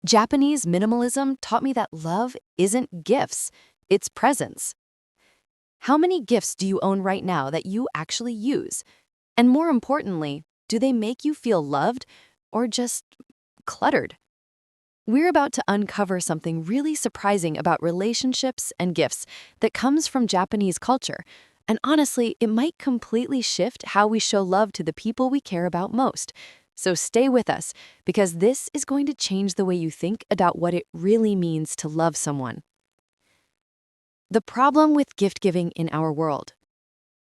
Japanese minimalism taught me that love isn't gifts, it's presence. How many gifts do you own right now that you actually use? And more importantly, do they make you feel loved or just cluttered? We're about to uncover something really surprising about relationships and gifts that comes from Japanese culture. And honestly, it might completely shift how we show love to the people we care about most. So stay with us, because this is going to change the way you think about what it really means to love someone. The problem with gift giving in our world.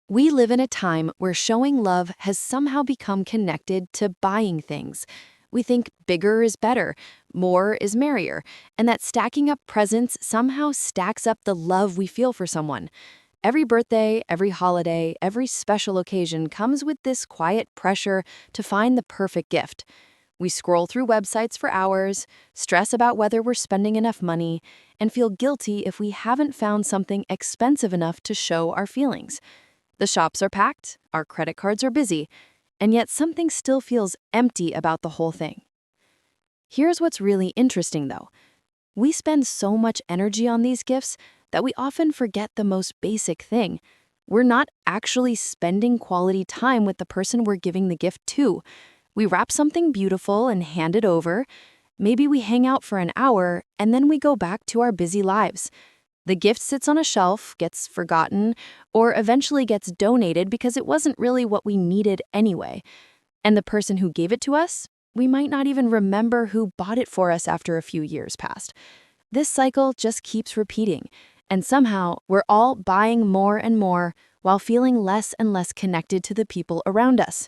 We live in a time where showing love has somehow become connected to buying things. We think bigger is better, more is merrier, and that stacking up presents somehow stacks up the love we feel for someone. Every birthday, every holiday, every special occasion comes with this quiet pressure to find the perfect gift. We scroll through websites for hours, stress about whether we're spending enough money, and feel guilty if we haven't found something expensive enough to show our feelings. The shops are packed, our credit cards are busy, and yet something still feels empty about the whole thing. Here's what's really interesting, though. We spend so much energy on these gifts that we often forget the most basic thing. We're not actually spending quality time with the person we're giving the gift to. We wrap something beautiful and hand it over. Maybe we hang out for an hour, and then we go back to our busy lives. The gift sits on a shelf, gets forgotten, or eventually gets donated because it wasn't really what we needed anyway. And the person who gave it to us, we might not even remember who bought it for us after a few years passed. This cycle just keeps repeating, and somehow we're all buying more and more while feeling less and less connected to the people around us.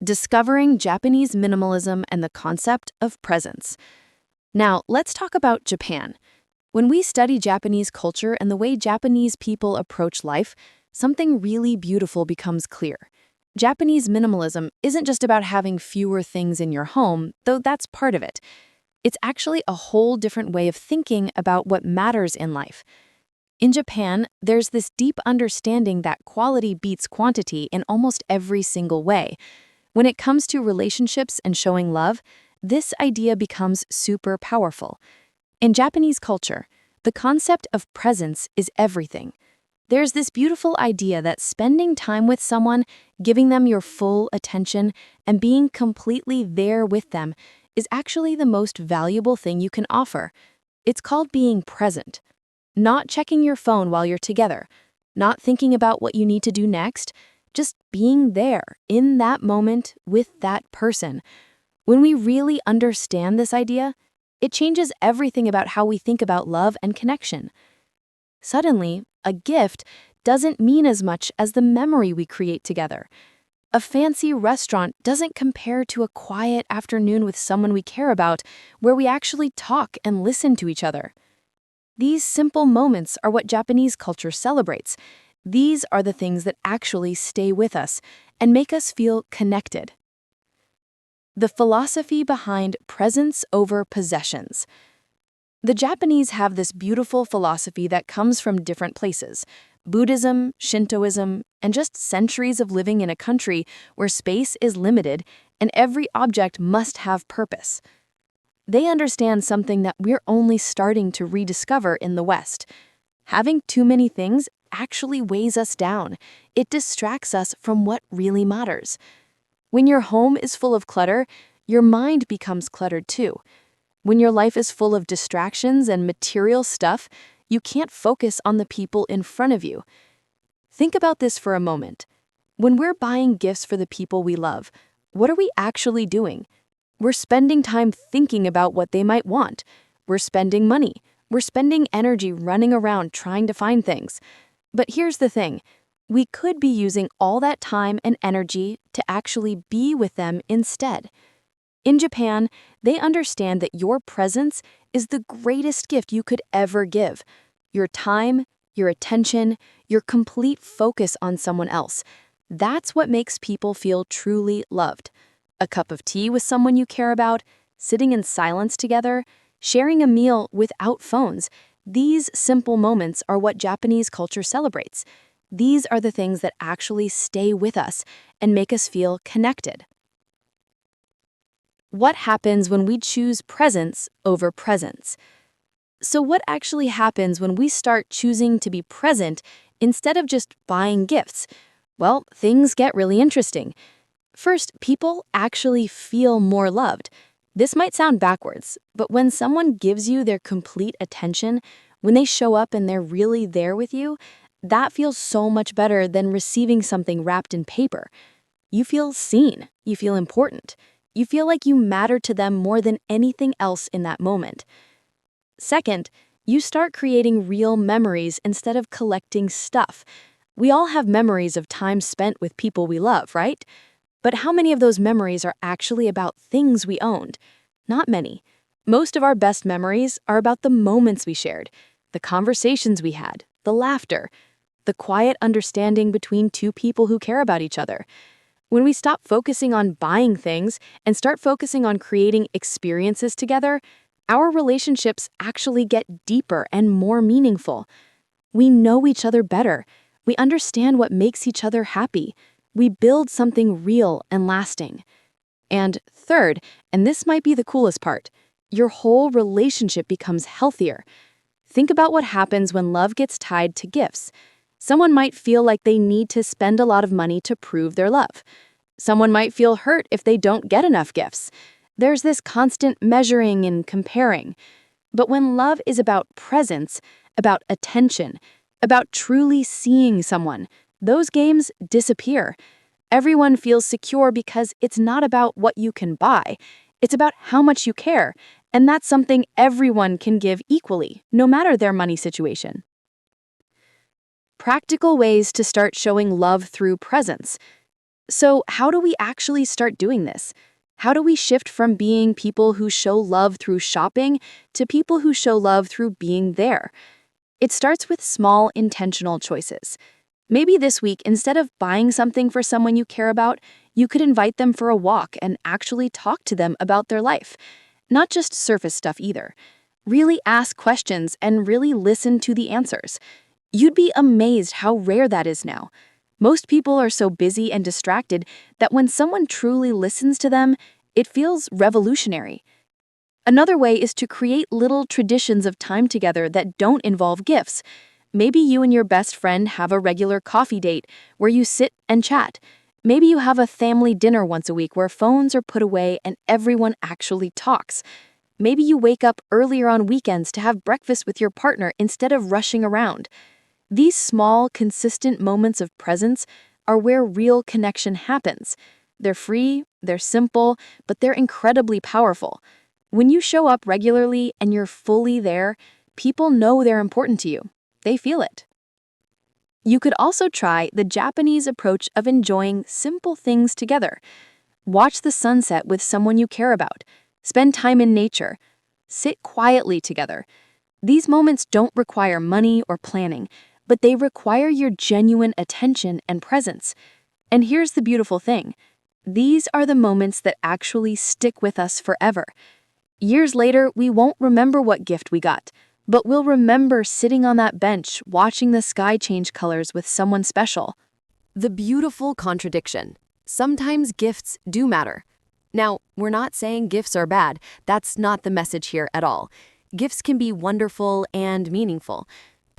Discovering Japanese minimalism and the concept of presence. Now, let's talk about Japan. When we study Japanese culture and the way Japanese people approach life, something really beautiful becomes clear. Japanese minimalism isn't just about having fewer things in your home, though that's part of it. It's actually a whole different way of thinking about what matters in life. In Japan, there's this deep understanding that quality beats quantity in almost every single way. When it comes to relationships and showing love, this idea becomes super powerful. In Japanese culture, the concept of presence is everything. There's this beautiful idea that spending time with someone, giving them your full attention, and being completely there with them is actually the most valuable thing you can offer. It's called being present. Not checking your phone while you're together, not thinking about what you need to do next, just being there in that moment with that person. When we really understand this idea, it changes everything about how we think about love and connection. Suddenly, a gift doesn't mean as much as the memory we create together. A fancy restaurant doesn't compare to a quiet afternoon with someone we care about, where we actually talk and listen to each other. These simple moments are what Japanese culture celebrates. These are the things that actually stay with us and make us feel connected. The philosophy behind presence over possessions. The Japanese have this beautiful philosophy that comes from different places: Buddhism, Shintoism, and just centuries of living in a country where space is limited and every object must have purpose. They understand something that we're only starting to rediscover in the West. Having too many things actually weighs us down. It distracts us from what really matters. When your home is full of clutter, your mind becomes cluttered too. When your life is full of distractions and material stuff, you can't focus on the people in front of you. Think about this for a moment. When we're buying gifts for the people we love, what are we actually doing? We're spending time thinking about what they might want. We're spending money. We're spending energy running around trying to find things. But here's the thing. We could be using all that time and energy to actually be with them instead. In Japan, they understand that your presence is the greatest gift you could ever give. Your time, your attention, your complete focus on someone else. That's what makes people feel truly loved. A cup of tea with someone you care about, sitting in silence together, sharing a meal without phones. These simple moments are what Japanese culture celebrates. These are the things that actually stay with us and make us feel connected. What happens when we choose presence over presence? So, what actually happens when we start choosing to be present instead of just buying gifts? Well, things get really interesting. First, people actually feel more loved. This might sound backwards, but when someone gives you their complete attention, when they show up and they're really there with you, that feels so much better than receiving something wrapped in paper. You feel seen, you feel important, you feel like you matter to them more than anything else in that moment. Second, you start creating real memories instead of collecting stuff. We all have memories of time spent with people we love, right? But how many of those memories are actually about things we owned? Not many. Most of our best memories are about the moments we shared, the conversations we had, the laughter, the quiet understanding between two people who care about each other. When we stop focusing on buying things and start focusing on creating experiences together, our relationships actually get deeper and more meaningful. We know each other better. We understand what makes each other happy. We build something real and lasting. And third, and this might be the coolest part, your whole relationship becomes healthier. Think about what happens when love gets tied to gifts. Someone might feel like they need to spend a lot of money to prove their love. Someone might feel hurt if they don't get enough gifts. There's this constant measuring and comparing. But when love is about presence, about attention, about truly seeing someone, those games disappear. Everyone feels secure because it's not about what you can buy. It's about how much you care. And that's something everyone can give equally, no matter their money situation. Practical ways to start showing love through presence. So, how do we actually start doing this? How do we shift from being people who show love through shopping to people who show love through being there? It starts with small, intentional choices. Maybe this week, instead of buying something for someone you care about, you could invite them for a walk and actually talk to them about their life. Not just surface stuff either. Really ask questions and really listen to the answers. You'd be amazed how rare that is now. Most people are so busy and distracted that when someone truly listens to them, it feels revolutionary. Another way is to create little traditions of time together that don't involve gifts. Maybe you and your best friend have a regular coffee date where you sit and chat. Maybe you have a family dinner once a week where phones are put away and everyone actually talks. Maybe you wake up earlier on weekends to have breakfast with your partner instead of rushing around. These small, consistent moments of presence are where real connection happens. They're free, they're simple, but they're incredibly powerful. When you show up regularly and you're fully there, people know they're important to you. They feel it. You could also try the Japanese approach of enjoying simple things together. Watch the sunset with someone you care about. Spend time in nature. Sit quietly together. These moments don't require money or planning, but they require your genuine attention and presence. And here's the beautiful thing. These are the moments that actually stick with us forever. Years later, we won't remember what gift we got, but we'll remember sitting on that bench watching the sky change colors with someone special. The beautiful contradiction. Sometimes gifts do matter. Now, we're not saying gifts are bad. That's not the message here at all. Gifts can be wonderful and meaningful.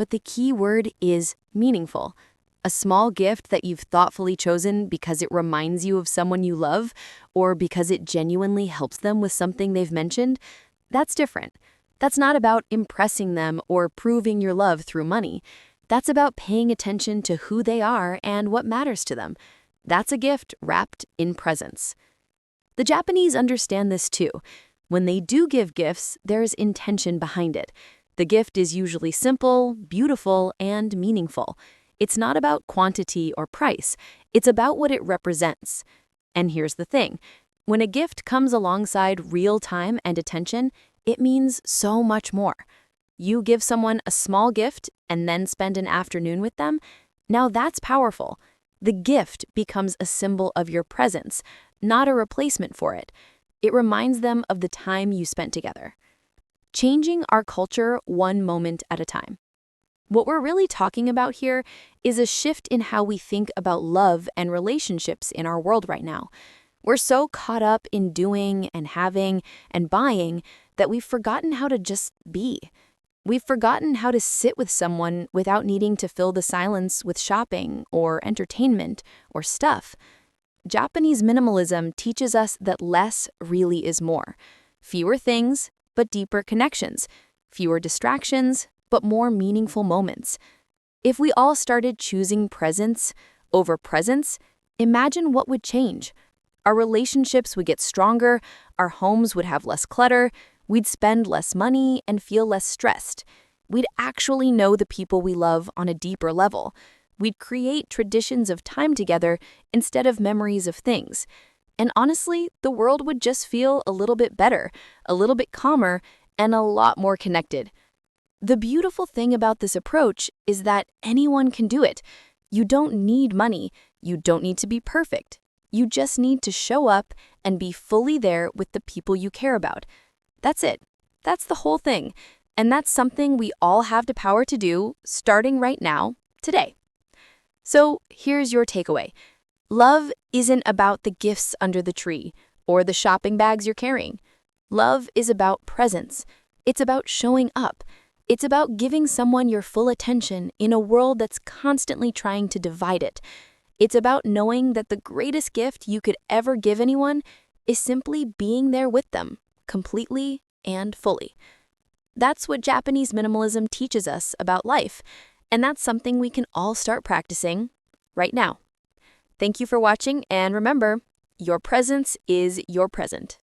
But the key word is meaningful. A small gift that you've thoughtfully chosen because it reminds you of someone you love, or because it genuinely helps them with something they've mentioned, that's different. That's not about impressing them or proving your love through money. That's about paying attention to who they are and what matters to them. That's a gift wrapped in presence. The Japanese understand this too. When they do give gifts, there's intention behind it. The gift is usually simple, beautiful, and meaningful. It's not about quantity or price. It's about what it represents. And here's the thing. When a gift comes alongside real time and attention, it means so much more. You give someone a small gift and then spend an afternoon with them. Now that's powerful. The gift becomes a symbol of your presence, not a replacement for it. It reminds them of the time you spent together. Changing our culture one moment at a time. What we're really talking about here is a shift in how we think about love and relationships in our world right now. We're so caught up in doing and having and buying that we've forgotten how to just be. We've forgotten how to sit with someone without needing to fill the silence with shopping or entertainment or stuff. Japanese minimalism teaches us that less really is more. Fewer things, but deeper connections. Fewer distractions, but more meaningful moments. If we all started choosing presence over presence, imagine what would change. Our relationships would get stronger, our homes would have less clutter, we'd spend less money and feel less stressed. We'd actually know the people we love on a deeper level. We'd create traditions of time together instead of memories of things. And honestly, the world would just feel a little bit better, a little bit calmer, and a lot more connected. The beautiful thing about this approach is that anyone can do it. You don't need money. You don't need to be perfect. You just need to show up and be fully there with the people you care about. That's it. That's the whole thing. And that's something we all have the power to do, starting right now, today. So here's your takeaway. Love isn't about the gifts under the tree or the shopping bags you're carrying. Love is about presence. It's about showing up. It's about giving someone your full attention in a world that's constantly trying to divide it. It's about knowing that the greatest gift you could ever give anyone is simply being there with them, completely and fully. That's what Japanese minimalism teaches us about life, and that's something we can all start practicing right now. Thank you for watching, and remember, your presence is your present.